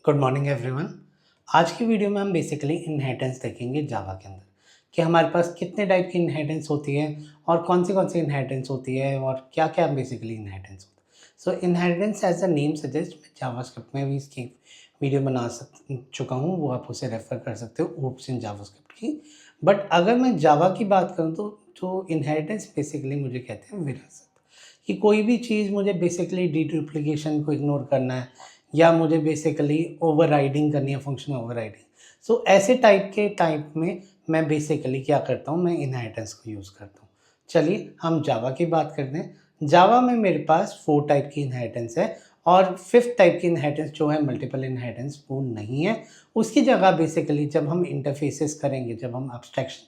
Good morning everyone. आज की video में हम बेसिकली इनहेरिटेंस देखेंगे जावा के अंदर कि हमारे पास कितने टाइप की इनहेरिटेंस होती है और कौन सी इनहेरिटेंस होती है और क्या क्या बेसिकली इनहेरिटेंस होता है। So inheritance as a name suggest, मैं जावास्क्रिप्ट में भी इसकी वीडियो चुका हूँ, वो आप उसे रेफर कर सकते हो, ओप्स इन जावास्क्रिप्ट की। बट अगर मैं जावा की बात करूँ तो जो इनहेरिटेंस बेसिकली मुझे कहते हैं विरासत, कि कोई भी चीज़ मुझे बेसिकली डीडुप्लीकेशन को इग्नोर करना है या मुझे बेसिकली ओवरराइडिंग करनी है, फंक्शन ओवरराइडिंग। सो ऐसे टाइप में मैं बेसिकली क्या करता हूँ, मैं इनहेरिटेंस को यूज़ करता हूँ। चलिए हम जावा की बात करते हैं। जावा में मेरे पास 4 टाइप की इनहेरिटेंस है और 5th टाइप की इनहेरिटेंस जो है मल्टीपल इनहेरिटेंस, वो नहीं है। उसकी जगह बेसिकली जब हम इंटरफेसेस करेंगे, जब हम abstraction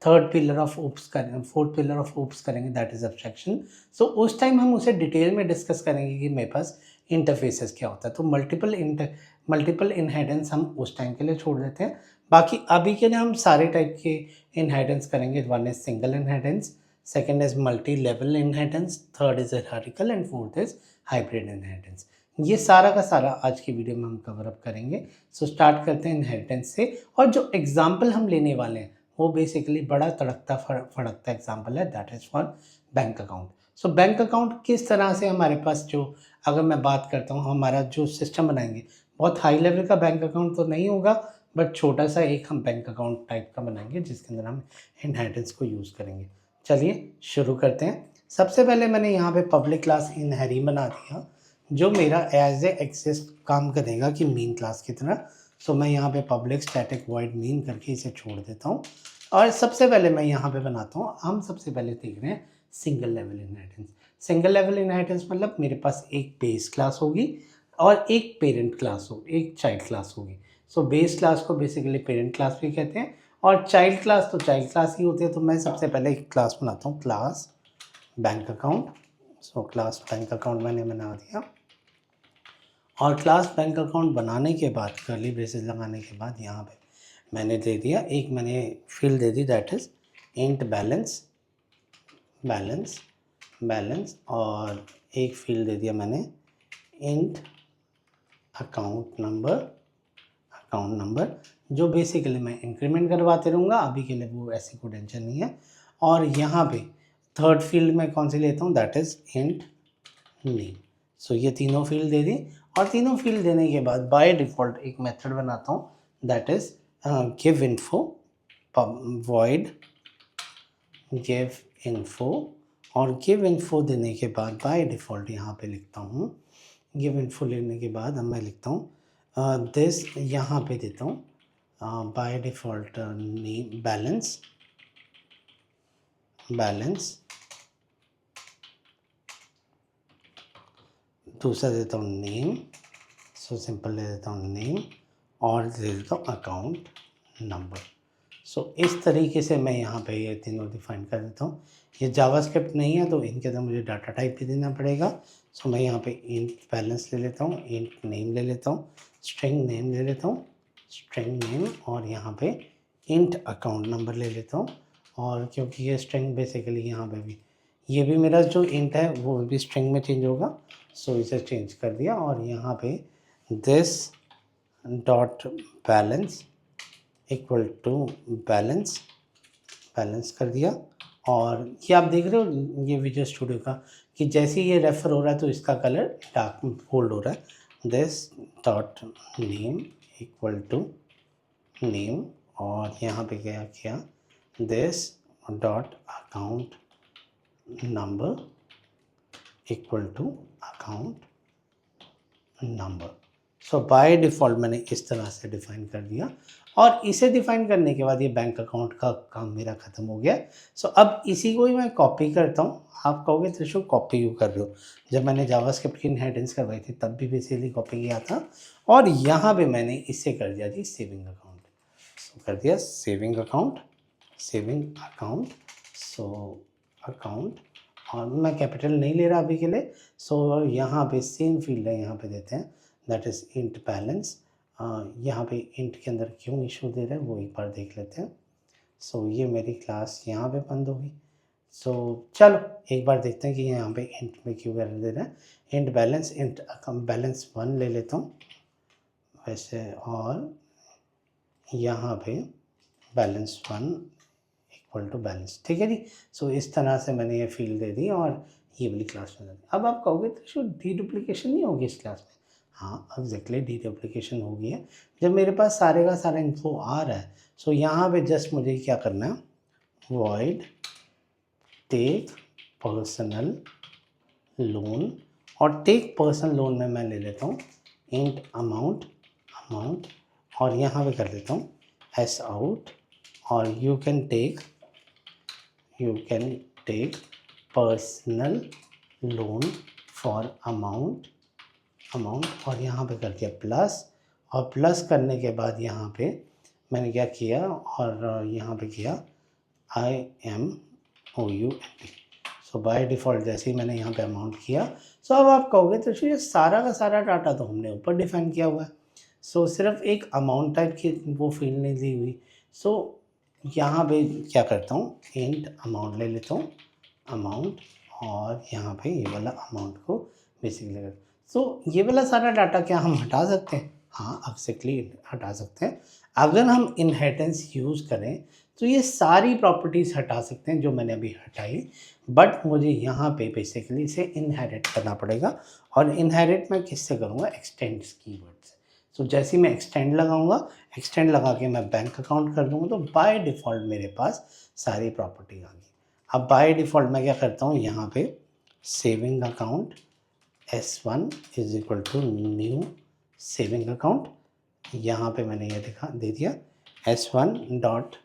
third pillar of OOPs करें, फोर्थ पिलर ऑफ ओप्स करेंगे, दैट इज एब्स्ट्रैक्शन। सो उस टाइम हम उसे डिटेल में डिस्कस करेंगे कि मेरे पास इंटरफेसेस क्या होता है। तो मल्टीपल इनहेरिटेंस हम उस टाइम के लिए छोड़ देते हैं। बाकी अभी के लिए हम सारे टाइप के इनहेरिटेंस करेंगे। One is single inheritance, second is multi level inheritance, third is hierarchical and fourth is hybrid inheritance. ये सारा का सारा आज की वीडियो में हम कवर अप करेंगे। सो स्टार्ट करते हैं इनहेरिटेंस से। और जो एग्जाम्पल हम लेने वाले हैं वो बेसिकली बड़ा तड़कता फड़कता एग्जाम्पल है, that is for bank account. So bank account किस तरह से हमारे पास जो, अगर मैं बात करता हूँ, हमारा जो सिस्टम बनाएंगे बहुत हाई लेवल का बैंक अकाउंट तो नहीं होगा, बट छोटा सा एक हम बैंक अकाउंट टाइप का बनाएंगे जिसके अंदर हम इनहेरिटेंस को यूज़ करेंगे। चलिए शुरू करते हैं। सबसे पहले मैंने यहाँ पे पब्लिक क्लास इनहेरी बना दिया जो मेरा एज ए एक्सिस्ट काम करेगा कि मेन क्लास की तरह। सो मैं यहाँ पे पब्लिक स्टैटिक वॉइड मेन करके इसे छोड़ देता हूँ। और सबसे पहले मैं यहाँ पे बनाता हूँ, हम सबसे पहले देख रहे हैं single level inheritance. Single level inheritance मतलब मेरे पास एक बेस क्लास होगी और एक पेरेंट क्लास होगी, एक चाइल्ड क्लास होगी। सो बेस क्लास को बेसिकली पेरेंट क्लास भी कहते हैं और चाइल्ड क्लास तो चाइल्ड क्लास ही होती है। तो मैं सबसे पहले एक क्लास बनाता हूँ, class bank account. So class bank account मैंने बना दिया और क्लास बैंक अकाउंट बनाने के बाद कर्ली ब्रेसेस लगाने के बाद यहाँ पे मैंने दे दिया, एक मैंने field they the, that is int balance balance और एक फील्ड दे दिया मैंने इंट अकाउंट नंबर जो बेसिकली मैं इंक्रीमेंट करवाते रहूँगा, अभी के लिए वो ऐसी कोई टेंशन नहीं है। और यहाँ पे थर्ड फील्ड में कौन सी लेता हूँ, दैट इज इंट नेम। सो ये तीनों फील्ड दे दी और तीनों फील्ड देने के बाद बाय डिफ़ॉल्ट एक मेथड बनाता हूँ, that is give info void give info. और गिव इन्फो देने के बाद बाय डिफ़ॉल्ट यहाँ पे लिखता हूँ, गिव इन्फो लेने के बाद अब मैं लिखता हूँ दिस, यहाँ पे देता हूँ बाय डिफ़ॉल्ट नेम बैलेंस, दूसरा देता हूँ नेम। सो सिंपल दे देता हूँ नेम और दे देता हूँ अकाउंट नंबर। सो इस तरीके से मैं यहाँ पे ये तीनों डिफाइन कर देता हूँ। ये जावास्क्रिप्ट नहीं है तो इनके अंदर मुझे डाटा टाइप भी देना पड़ेगा। सो मैं यहाँ पे इंट बैलेंस ले लेता हूँ, इंट नेम ले लेता हूँ, स्ट्रिंग नेम ले लेता हूँ, स्ट्रिंग नेम और यहाँ पे इंट अकाउंट नंबर ले लेता हूँ। और क्योंकि ये स्ट्रिंग बेसिकली यहाँ पे भी, ये भी मेरा जो इंट है वो भी स्ट्रिंग में चेंज होगा। सो इसे चेंज कर दिया और यहाँ पे this dot balance equal to balance कर दिया। और ये आप देख रहे हो ये विजुअल स्टूडियो का कि जैसे ये रेफर हो रहा है तो इसका कलर डार्क बोल्ड हो रहा है। This dot name equal to name और यहाँ पे क्या किया, this dot account number equal to account number. So by default मैंने इस तरह से डिफ़ाइन कर दिया और इसे डिफ़ाइन करने के बाद ये बैंक अकाउंट का काम मेरा ख़त्म हो गया। सो अब इसी को ही मैं कॉपी करता हूँ। आप कहोगे त्रिशु कॉपी क्यों कर रहे हो, जब मैंने जावास्क्रिप्ट की इनहेरिटेंस करवाई थी तब भी बेसिकली कॉपी किया था और यहाँ पे मैंने इससे कर दिया जी सेविंग अकाउंट। सो कर दिया सेविंग अकाउंट। सो अकाउंट और मैं कैपिटल नहीं ले रहा अभी के लिए। सो यहाँ पे सेम फील्ड है, यहाँ पे देते हैं, दैट इज़ इंट बैलेंस। यहाँ पे इंट के अंदर क्यों इशू दे रहे हैं वो एक बार देख लेते हैं। सो ये मेरी क्लास यहाँ पे बंद होगी। सो चलो एक बार देखते हैं कि यहाँ पे इंट में क्यों एरर दे रहा है। इंट बैलेंस, इंट बैलेंस 1 ले लेता हूँ, वैसे, और यहाँ पे बैलेंस 1 इक्वल टू बैलेंस, ठीक है जी। सो इस तरह से मैंने ये फील्ड दे दी और ये वाली क्लास में दे दी। अब आप कहोगे तो शो डीडुप्लीकेशन नहीं होगी इस क्लास में? हाँ, एग्जैक्टली डीडुप्लीकेशन होगी है जब मेरे पास सारे का सारा इन्फो आ रहा है। सो यहाँ पे जस्ट मुझे क्या करना है, वॉइड टेक पर्सनल लोन, और टेक पर्सनल लोन में मैं ले लेता हूँ इंट अमाउंट, और यहाँ पे कर देता हूँ एस आउट, और you can take personal loan for amount, और यहाँ पे कर दिया प्लस, और प्लस करने के बाद यहाँ पे मैंने क्या किया, और यहाँ पे किया IMOUNT। सो बाय डिफ़ॉल्ट जैसे ही मैंने यहाँ पे अमाउंट किया, सो अब आप कहोगे तो ये सारा का सारा डाटा तो हमने ऊपर डिफाइन किया हुआ है, सो सिर्फ एक अमाउंट टाइप की वो फील्ड नहीं दी हुई। सो यहाँ पे क्या करता हूँ, इंट अमाउंट ले लेता हूँ, अमाउंट, और यहाँ पे ये वाला अमाउंट को बेसिकली सो ये वाला सारा डाटा क्या हम हटा सकते हैं? हाँ, एग्जैक्टली हटा सकते हैं। अगर हम इनहेरिटेंस यूज़ करें तो ये सारी प्रॉपर्टीज़ हटा सकते हैं जो मैंने अभी हटाई, बट मुझे यहाँ पे बेसिकली इसे इनहेरिट करना पड़ेगा, और इनहेरिट मैं किससे करूँगा, एक्सटेंड्स कीवर्ड से। सो जैसे ही मैं एक्सटेंड लगाऊंगा, एक्सटेंड लगा के मैं बैंक अकाउंट कर दूँगा, तो बाय डिफ़ॉल्ट मेरे पास सारी प्रॉपर्टी आ गई। अब बाय डिफ़ॉल्ट मैं क्या करता हूँ, यहाँ पे saving account S1 is equal to new saving account, यहाँ पे मैंने ये दे दिया S1 डॉट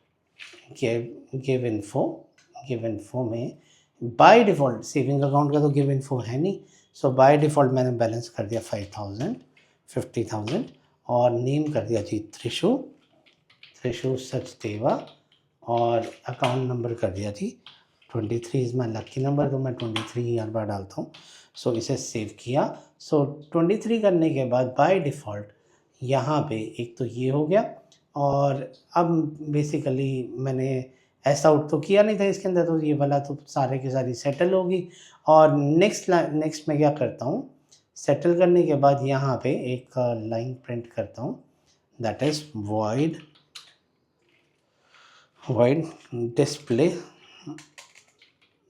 गिव इन्फो में बाय डिफ़ॉल्ट सेविंग अकाउंट का तो गिव इन्फो है नहीं, सो बाय डिफ़ॉल्ट मैंने बैलेंस कर दिया 5000, 50,000, और नेम कर दिया जी त्रिशु सचदेवा, और अकाउंट नंबर कर दिया जी 23 इज़ माई लकी नंबर, तो मैं 23 हर बार डालता हूँ। सो इसे सेव किया। सो 23 करने के बाद बाय डिफ़ॉल्ट यहाँ पे एक तो ये हो गया, और अब बेसिकली मैंने ऐसा आउट तो किया नहीं था इसके अंदर, तो ये वाला तो सारे की सारी सेटल होगी। और नेक्स्ट मैं क्या करता हूँ, सेटल करने के बाद यहाँ पे एक लाइन प्रिंट करता हूँ, दैट इज़ void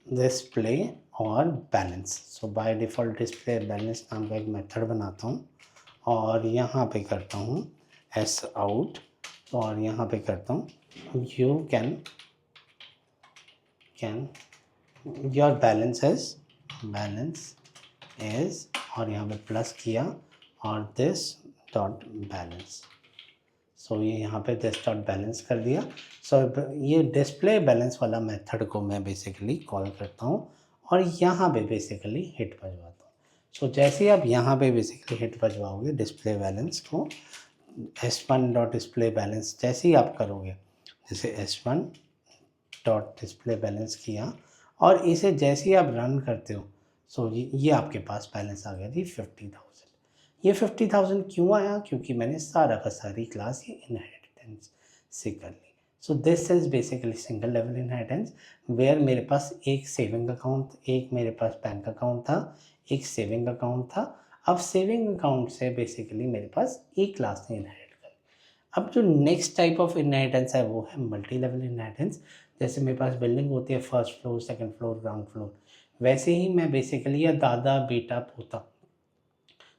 डिस्प्ले और balance. So by default display balance नाम का एक मेथड बनाता हूँ, और यहाँ पे करता हूँ एस आउट, और यहाँ पे करता हूँ you can your balance is, और यहाँ पे प्लस किया, और दिस डॉट बैलेंस। सो ये यहाँ पे दिस डॉट बैलेंस कर दिया। सो ये डिस्प्ले बैलेंस वाला मेथड को मैं बेसिकली कॉल करता हूँ, और यहाँ पे बेसिकली हिट बजवाता हूँ। सो जैसे आप यहाँ पे बेसिकली हिट बजवाओगे डिस्प्ले बैलेंस को, S1 डॉट डिस्प्ले बैलेंस जैसे ही आप करोगे, जैसे S1 डॉट डिस्प्ले बैलेंस किया, और इसे जैसे ही आप रन करते हो, सो ये आपके पास बैलेंस आ गया जी 50,000। ये 50,000 क्यों आया, क्योंकि मैंने सारा का सारी क्लास ये इनहेरिटेंस से कर ली। So this is basically single level inheritance, where मेरे पास एक सेविंग अकाउंट, एक मेरे पास बैंक अकाउंट था, एक सेविंग अकाउंट था। अब सेविंग अकाउंट से बेसिकली मेरे पास एक क्लास ने इनहेरिट कर। अब जो नेक्स्ट टाइप ऑफ इनहेरिटेंस है वो है मल्टी लेवल इनहेरिटेंस। जैसे मेरे पास बिल्डिंग होती है, first floor, second floor, ground floor, वैसे ही मैं बेसिकली या दादा बेटा पोता,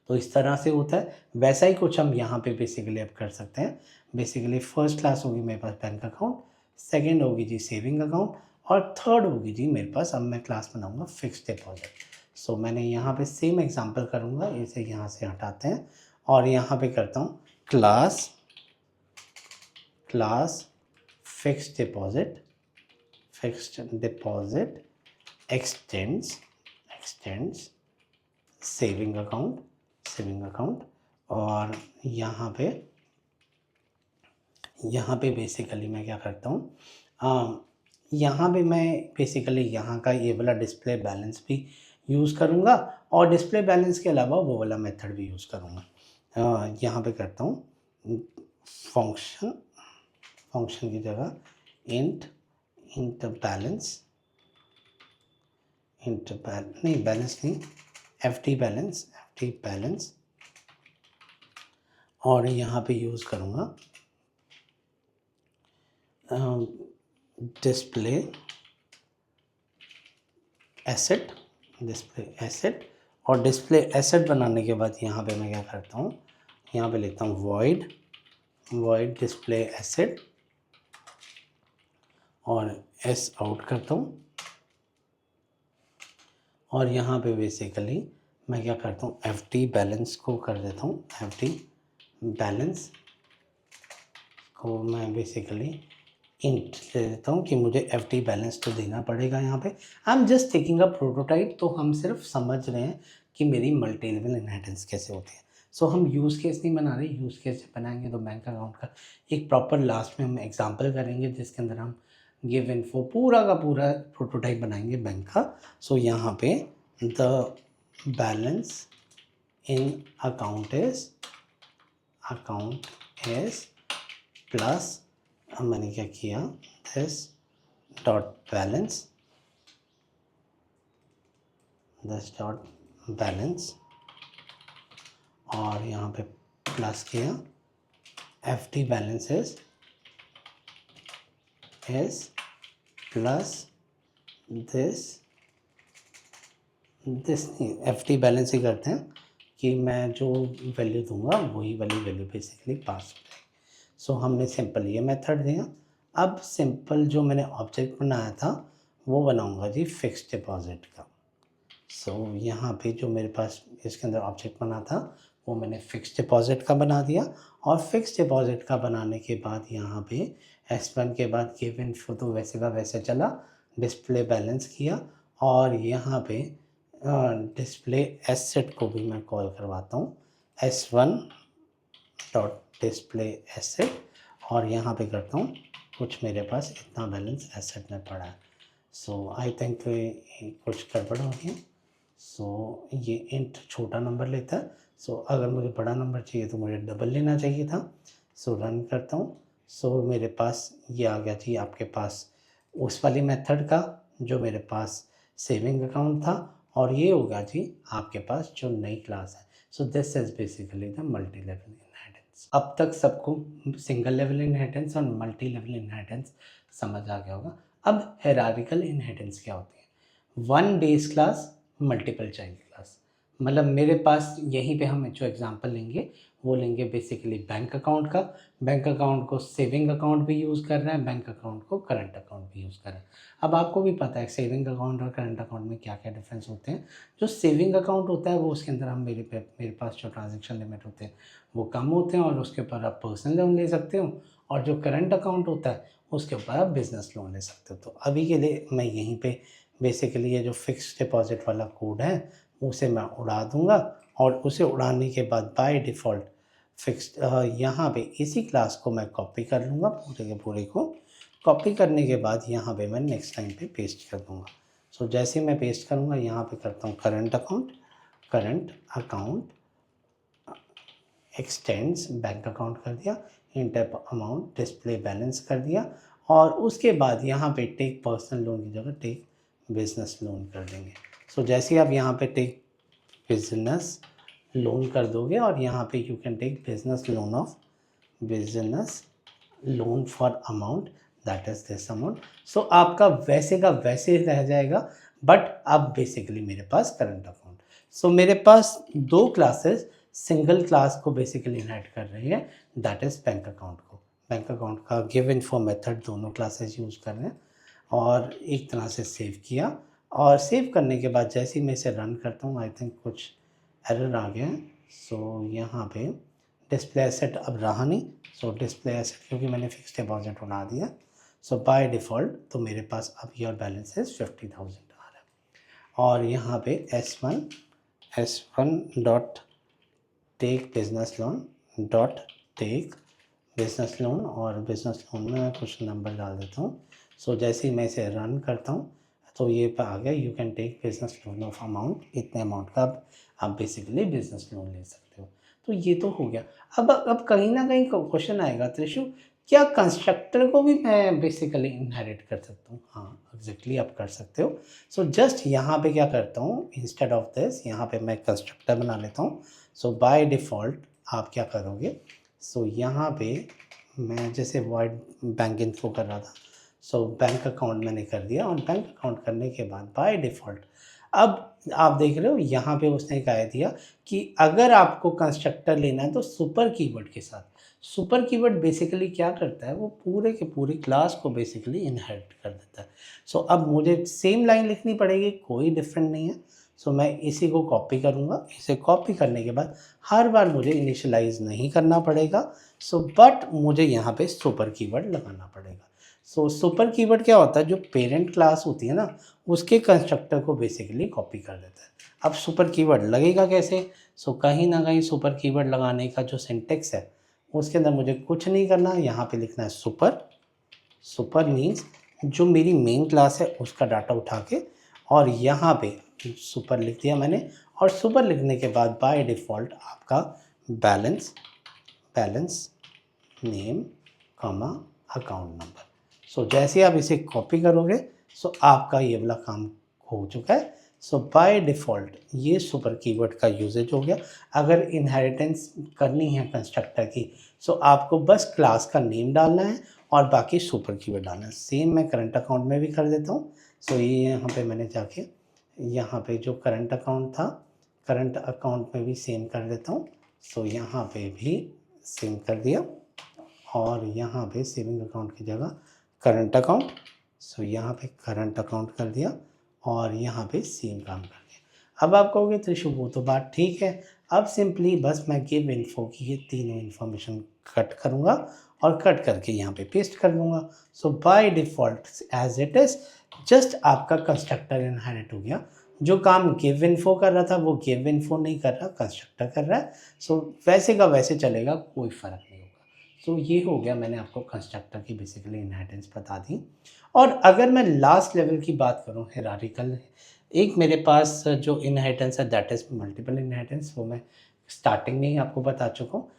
तो इस तरह से होता है। वैसा ही कुछ हम यहाँ पे बेसिकली अब कर सकते हैं। बेसिकली फर्स्ट क्लास होगी मेरे पास बैंक अकाउंट, सेकंड होगी जी सेविंग अकाउंट, और थर्ड होगी जी मेरे पास, अब मैं क्लास बनाऊंगा फिक्स्ड डिपॉजिट। सो मैंने यहाँ पे सेम एग्जांपल करूँगा, इसे यहाँ से हटाते हैं, और यहाँ पे करता हूँ class fixed deposit x tends saving account, और यहाँ पे बेसिकली मैं क्या करता हूँ, यहाँ पे मैं बेसिकली यहाँ का ये वाला डिस्प्ले बैलेंस भी यूज़ करूँगा, और डिस्प्ले बैलेंस के अलावा वो वाला मेथड भी यूज़ करूँगा। यहाँ पे करता हूँ फंक्शन की जगह इंट बैलेंस, बैलेंस नहीं, एफ डी बैलेंस, और यहाँ पे यूज़ करूँगा डिस्प्ले एसेट, डिस्प्ले एसेट। और डिस्प्ले एसेट बनाने के बाद यहाँ पे मैं क्या करता हूँ, यहाँ पे लिखता हूँ वॉइड डिस्प्ले एसेट और एस आउट करता हूँ। और यहाँ पे बेसिकली मैं क्या करता हूँ, FD बैलेंस को कर देता हूँ, FD बैलेंस को मैं बेसिकली इंट दे देता हूँ कि मुझे FD बैलेंस तो देना पड़ेगा यहाँ पे। I am just taking a prototype, तो हम सिर्फ समझ रहे हैं कि मेरी मल्टी लेवल इनहेरिटेंस कैसे होती है। सो हम यूज़ केस नहीं बना रहे, यूज़ केस बनाएंगे तो बैंक अकाउंट का एक प्रॉपर लास्ट में हम एग्जाम्पल करेंगे जिसके अंदर हम गिव इन्फो पूरा का पूरा प्रोटोटाइप बनाएंगे बैंक का। सो यहाँ पे the balance in account is plus, मैंने क्या किया, दिस डॉट बैलेंस और यहाँ पे प्लस किया FD balance is plus this नहीं, FD बैलेंस ही करते हैं कि मैं जो वैल्यू दूंगा वही वाली वैल्यू बेसिकली पास हो जाएगी। सो हमने सिंपल ये मेथड दिया। अब सिंपल जो मैंने ऑब्जेक्ट बनाया था वो बनाऊंगा जी फिक्स्ड डिपॉजिट का। सो यहाँ पे जो मेरे पास इसके अंदर ऑब्जेक्ट बना था वो मैंने फिक्स्ड डिपॉजिट का बना दिया। और फिक्स्ड डिपॉजिट का बनाने के बाद यहाँ पे S1 के बाद गिव इन्फो तो वैसे का वैसे चला, डिस्प्ले बैलेंस किया और यहाँ पे डिस्प्ले एसेट को भी मैं कॉल करवाता हूँ S1 डॉट डिस्प्ले एसेट और यहाँ पे करता हूँ कुछ मेरे पास इतना बैलेंस एसेट में पड़ा है। सो आई थिंक कुछ गड़बड़ हो गया। सो ये इंट छोटा नंबर लेता है। सो अगर मुझे बड़ा नंबर चाहिए तो मुझे डबल लेना चाहिए था। सो रन करता हूँ। सो मेरे पास ये आ गया जी आपके पास उस वाली मेथड का जो मेरे पास सेविंग अकाउंट था और ये होगा जी आपके पास जो नई क्लास है। So this is basically the multi level inheritance. अब तक सबको सिंगल लेवल इनहेरिटेंस और मल्टी लेवल इनहेरिटेंस समझ आ गया होगा। अब हायरार्किकल इनहेरिटेंस क्या होती है? One base class multiple child class. मतलब मेरे पास यहीं पे हम जो एग्जांपल लेंगे वो लेंगे बेसिकली बैंक अकाउंट का। बैंक अकाउंट को सेविंग अकाउंट भी यूज़ कर रहे हैं, बैंक अकाउंट को करंट अकाउंट भी यूज़ कर रहे हैं। अब आपको भी पता है सेविंग अकाउंट और करंट अकाउंट में क्या क्या डिफरेंस होते हैं। जो सेविंग अकाउंट होता है वो उसके अंदर हम मेरे पास जो ट्रांजेक्शन लिमिट होते हैं वो कम होते हैं और उसके ऊपर आप पर्सनल लोन ले सकते हो। और जो करंट अकाउंट होता है उसके ऊपर आप बिज़नेस लोन ले सकते हो। तो अभी के लिए मैं यहीं पे बेसिकली ये जो फिक्स्ड डिपॉजिट वाला कोड है उसे मैं उड़ा दूंगा और उसे उड़ाने के बाद बाय डिफ़ॉल्ट फिक्स्ड यहाँ पे इसी क्लास को मैं कॉपी कर लूँगा, पूरे के पूरे को कॉपी करने के बाद यहाँ पे मैं नेक्स्ट टाइम पे पेस्ट कर दूँगा। सो जैसे मैं पेस्ट करूँगा यहाँ पे करता हूँ current account x tends bank account कर दिया, इंटर अमाउंट डिस्प्ले बैलेंस कर दिया और उसके बाद यहाँ पे टेक पर्सनल लोन की जगह टेक बिजनेस लोन कर देंगे। सो जैसे आप यहाँ पे टेक बिजनेस लोन कर दोगे और यहाँ पे you can take business loan for amount that is this amount. So आपका वैसे का वैसे रह जाएगा बट अब बेसिकली मेरे पास करंट अकाउंट। सो मेरे पास दो क्लासेस सिंगल क्लास को बेसिकली इनहेरिट कर रही है दैट इज़ बैंक अकाउंट को। बैंक अकाउंट का गिव इन्फो मेथड दोनों क्लासेस यूज़ कर रहे हैं और एक तरह से सेव किया और सेव करने के बाद जैसे ही मैं इसे रन करता हूँ आई थिंक कुछ एरर आ गया है। सो यहाँ पे डिस्प्ले एसेट अब रहा नहीं। सो डिस्प्ले एसेट क्योंकि मैंने फिक्स डिपॉजिट उड़ा दिया। सो बाय डिफ़ॉल्ट तो मेरे पास अब योर बैलेंस इज 50,000 आ रहा है और यहाँ पे S1 dot take business loan dot take business loan और बिजनेस लोन में कुछ नंबर डाल देता हूँ। सो जैसे ही मैं इसे रन करता हूँ तो ये पे आ गया you can take business loan of amount, इतने अमाउंट का आप बेसिकली बिजनेस लोन ले सकते हो। तो ये तो हो गया। अब कहीं ना कहीं क्वेश्चन आएगा त्रिशु क्या कंस्ट्रक्टर को भी मैं बेसिकली इनहेरिट कर सकता हूँ? हाँ एग्जैक्टली आप कर सकते हो। सो जस्ट यहाँ पे क्या करता हूँ इंस्टेड ऑफ दिस यहाँ पे मैं कंस्ट्रक्टर बना लेता हूँ। सो बाय डिफ़ॉल्ट आप क्या करोगे, सो यहाँ पे मैं जैसे वॉइड बैंक इन्फो कर रहा था, सो बैंक अकाउंट मैंने कर दिया और बैंक अकाउंट करने के बाद बाय डिफ़ॉल्ट अब आप देख रहे हो यहाँ पे उसने कह दिया कि अगर आपको कंस्ट्रक्टर लेना है तो सुपर कीवर्ड के साथ। सुपर कीवर्ड बेसिकली क्या करता है, वो पूरे के पूरी क्लास को बेसिकली इनहेरिट कर देता है। सो अब मुझे सेम लाइन लिखनी पड़ेगी, कोई डिफरेंट नहीं है। सो मैं इसी को कॉपी करूँगा, इसे कॉपी करने के बाद हर बार मुझे इनिशियलाइज़ नहीं करना पड़ेगा। सो बट मुझे यहाँ पे सुपर कीवर्ड लगाना पड़ेगा। सो सुपर कीवर्ड क्या होता है, जो पेरेंट क्लास होती है ना, उसके कंस्ट्रक्टर को बेसिकली कॉपी कर देता है। अब सुपर कीवर्ड लगेगा कैसे, सो कहीं ना कहीं सुपर कीवर्ड लगाने का जो सिंटेक्स है उसके अंदर मुझे कुछ नहीं करना, यहाँ पे लिखना है सुपर। सुपर मीन्स जो मेरी मेन क्लास है उसका डाटा उठा के और यहाँ पे सुपर लिख दिया मैंने, और सुपर लिखने के बाद बाय डिफ़ॉल्ट आपका balance name comma account number. So जैसे ही आप इसे कॉपी करोगे, सो आपका ये वाला काम हो चुका है। सो बाय डिफ़ॉल्ट ये सुपर कीवर्ड का यूजेज हो गया। अगर इनहेरिटेंस करनी है कंस्ट्रक्टर की, सो आपको बस क्लास का नेम डालना है और बाकी सुपर कीवर्ड डालना है। सेम मैं करंट अकाउंट में भी कर देता हूँ। सो ये यहाँ पे मैंने जाके यहाँ पे जो करंट अकाउंट था, करंट अकाउंट में भी सेम कर देता हूँ। सो यहाँ पे भी सेम कर दिया और यहाँ पे सेविंग अकाउंट की जगह करंट अकाउंट। सो यहाँ पे करंट अकाउंट कर दिया और यहाँ पे सेम काम कर दिया। अब आप कहोगे त्रिशु वो तो बात ठीक है, अब सिंपली बस मैं गिव इन्फो की ये तीनों इन्फॉर्मेशन कट करूँगा और कट करके यहाँ पे पेस्ट कर दूँगा। So by default as it is just आपका कंस्ट्रक्टर इनहेरिट हो गया। जो काम गिव इन्फो कर रहा था वो गिव इन्फो नहीं कर रहा, कंस्ट्रक्टर कर रहा है। सो वैसे का वैसे चलेगा, कोई फ़र्क नहीं होगा। तो ये हो गया, मैंने आपको कंस्ट्रक्टर की बेसिकली इनहेरिटेंस बता दी। और अगर मैं लास्ट लेवल की बात करूँ हायरार्किकल, एक मेरे पास जो इनहेरिटेंस है दैट इज़ मल्टीपल इनहेरिटेंस, वो मैं स्टार्टिंग में ही आपको बता चुका हूँ।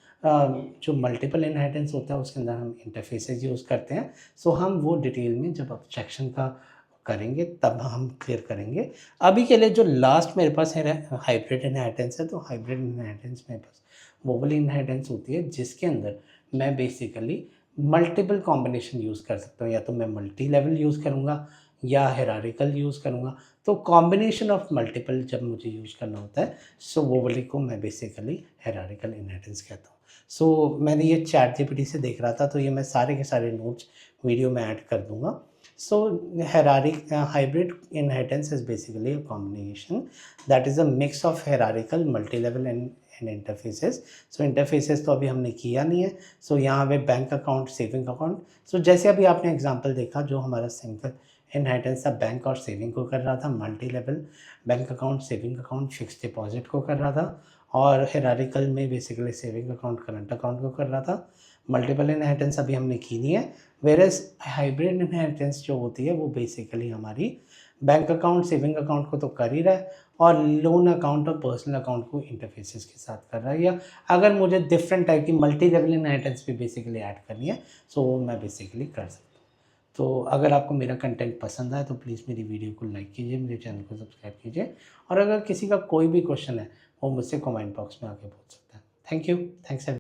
जो मल्टीपल इनहेरिटेंस होता है उसके अंदर हम इंटरफेसेस यूज़ करते हैं। सो हम वो डिटेल में जब एब्स्ट्रैक्शन का करेंगे तब हम क्लियर करेंगे। अभी के लिए जो लास्ट मेरे पास है हाइब्रिड इनहेरिटेंस है, तो हाइब्रिड इनहेरिटेंस मेरे पास वो वाली इनहेरिटेंस होती है जिसके अंदर मैं बेसिकली मल्टीपल कॉम्बिनेशन यूज़ कर सकता हूँ। या तो मैं मल्टी लेवल यूज़ करूँगा या हायरार्किकल यूज़ करूँगा। तो कॉम्बिनेशन ऑफ मल्टीपल जब मुझे यूज़ करना होता है, सो वो वाले को मैं बेसिकली हायरार्किकल इनहेरिटेंस कहता हूँ। सो मैंने ये चैट जीपीटी से देख रहा था, तो ये मैं सारे के सारे नोट्स वीडियो में ऐड कर दूँगा। So hybrid inheritance is basically a combination that is a mix of hierarchical, multi-level and interfaces. So interfaces तो अभी हमने किया नहीं है। So यहाँ पे bank account, saving account. So जैसे अभी आपने एग्जांपल देखा, जो हमारा सिंपल इनहेरिटेंस था बैंक और सेविंग को कर रहा था, multi level bank account, saving account, fix deposit को कर रहा था, और हायरार्किकल में basically saving account, current account को कर रहा था। मल्टीपल इनहेरिटेंस अभी हमने की नहीं है। वेरएज़ हाइब्रिड इनहेरिटेंस जो होती है वो बेसिकली हमारी बैंक अकाउंट, सेविंग अकाउंट को तो कर ही रहा है और लोन अकाउंट और पर्सनल अकाउंट को इंटरफेसेस के साथ कर रहा है। या अगर मुझे डिफरेंट टाइप की मल्टी लेवल इनहेरिटेंस भी बेसिकली ऐड करनी है, सो वो मैं बेसिकली कर सकता हूँ। तो अगर आपको मेरा कंटेंट पसंद आए तो प्लीज़ मेरी वीडियो को लाइक कीजिए, मेरे चैनल को सब्सक्राइब कीजिए, और अगर किसी का कोई भी क्वेश्चन है वो मुझसे कमेंट बॉक्स में आके पूछ सकता है। Thank you. थैंक्स।